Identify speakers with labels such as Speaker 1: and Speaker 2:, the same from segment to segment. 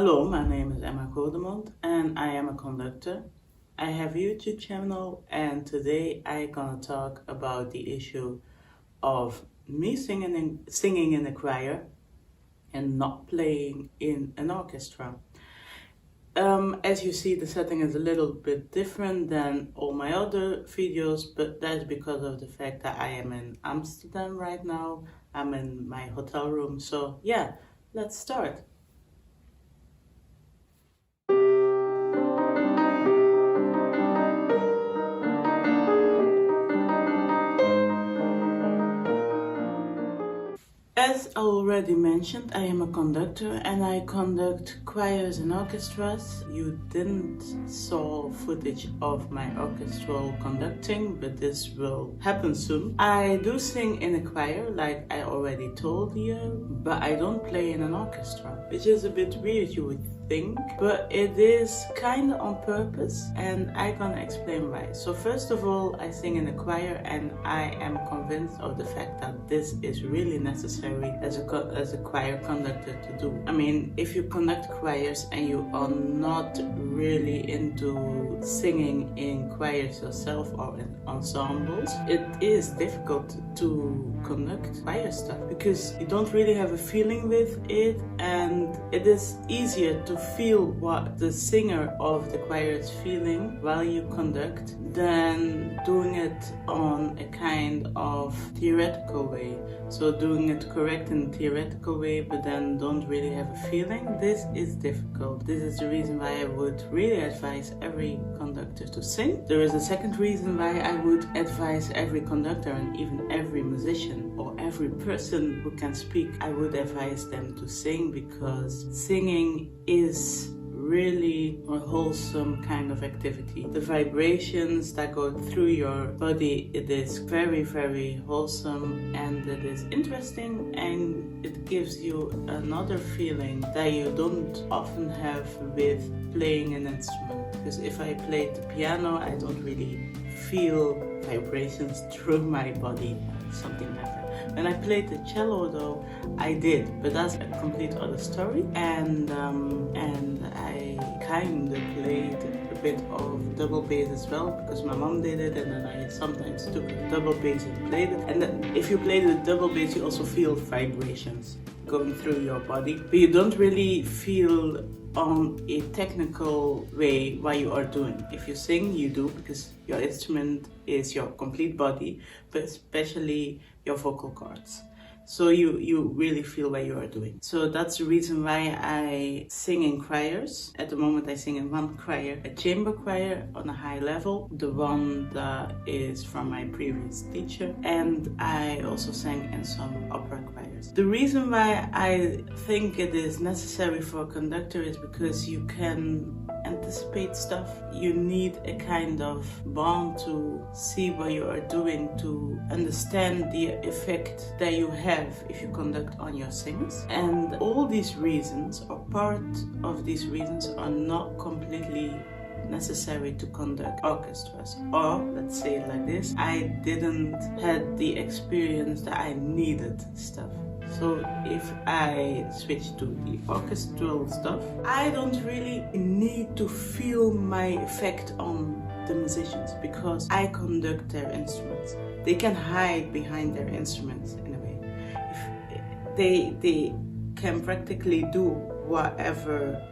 Speaker 1: Hello, my name is Emma Godemond and I am a conductor. I have a YouTube channel and today I'm gonna talk about the issue of me singing in a choir and not playing in an orchestra. As you see, the setting is a little bit different than all my other videos, but that's because of the fact that I am in Amsterdam right now. I'm in my hotel room, so yeah, let's start. As already mentioned, I am a conductor and I conduct choirs and orchestras. You didn't saw footage of my orchestral conducting, but this will happen soon. I do sing in a choir, like I already told you, but I don't play in an orchestra, which is a bit weird, you would think, but it is kind of on purpose and I'm gonna explain why. So first of all, I sing in a choir and I am convinced of the fact that this is really necessary as a choir conductor to do. I mean, if you conduct choirs and you are not really into singing in choirs yourself or in ensembles, it is difficult to conduct choir stuff because you don't really have a feeling with it, and it is easier to feel what the singer of the choir is feeling while you conduct than doing it on a kind of theoretical way. So doing it correct in a theoretical way but then don't really have a feeling, this is difficult. This is the reason why I would really advise every conductor to sing. There is a second reason why I would advise every conductor and even every musician or every person who can speak, I would advise them to sing, because singing is really a wholesome kind of activity. The vibrations that go through your body, it is very, very wholesome and it is interesting, and it gives you another feeling that you don't often have with playing an instrument. Because if I play the piano, I don't really feel vibrations through my body, something like that. When I played the cello though, I did, but that's a complete other story. And I kind of played a bit of double bass as well, because my mom did it, and then I sometimes took a double bass and played it. And then if you play the double bass, you also feel vibrations going through your body, but you don't really feel on a technical way what you are doing. If you sing, you do, because your instrument is your complete body, but especially your vocal cords. So you really feel what you are doing. So that's the reason why I sing in choirs. At the moment I sing in one choir, a chamber choir on a high level, the one that is from my previous teacher, and I also sang in some opera choirs. The reason why I think it is necessary for a conductor is because you can anticipate stuff. You need a kind of bond to see what you are doing, to understand the effect that you have if you conduct on your singers. And all these reasons, or part of these reasons, are not completely necessary to conduct orchestras. Or let's say it like this, I didn't had the experience that I needed stuff. So if I switch to the orchestral stuff, I don't really need to feel my effect on the musicians, because I conduct their instruments. They can hide behind their instruments in a way. If they can practically do whatever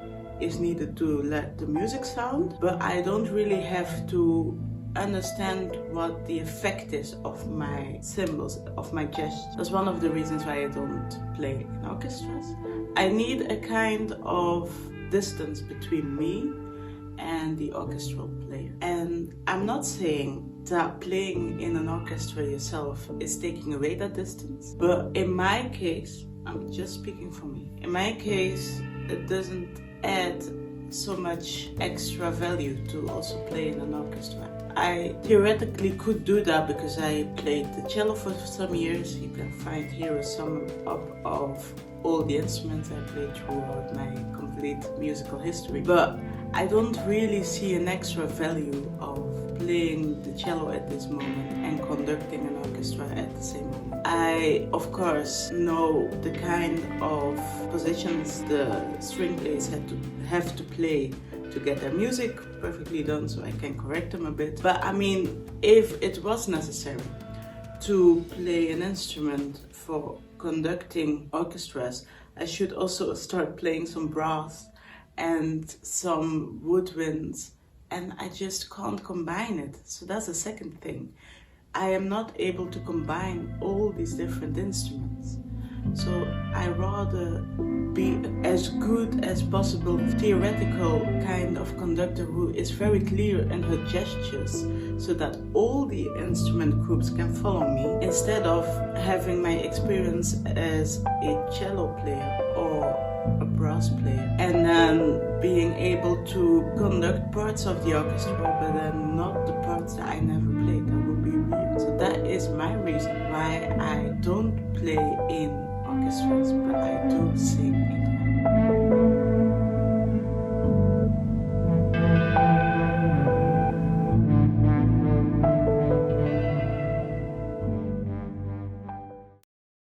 Speaker 1: is needed to let the music sound, but I don't really have to understand what the effect is of my symbols, of my gestures. That's one of the reasons why I don't play in orchestras. I need a kind of distance between me and the orchestral player. And I'm not saying that playing in an orchestra yourself is taking away that distance, but in my case, I'm just speaking for me, in my case it doesn't add so much extra value to also play in an orchestra. I theoretically could do that because I played the cello for some years. You can find here a sum up of all the instruments I played throughout my complete musical history. But I don't really see an extra value of playing the cello at this moment and conducting an orchestra at the same moment. I, of course, know the kind of positions the string players have to play to get their music perfectly done, so I can correct them a bit. But I mean, if it was necessary to play an instrument for conducting orchestras, I should also start playing some brass and some woodwinds, and I just can't combine it. So that's the second thing. I am not able to combine all these different instruments. So I rather be as good as possible theoretical kind of conductor who is very clear in her gestures so that all the instrument groups can follow me, instead of having my experience as a cello player or a brass player and then being able to conduct parts of the orchestra but then not the parts that I never played. That would be weird. So that is my reason why I don't play in orchestras, but I do sing.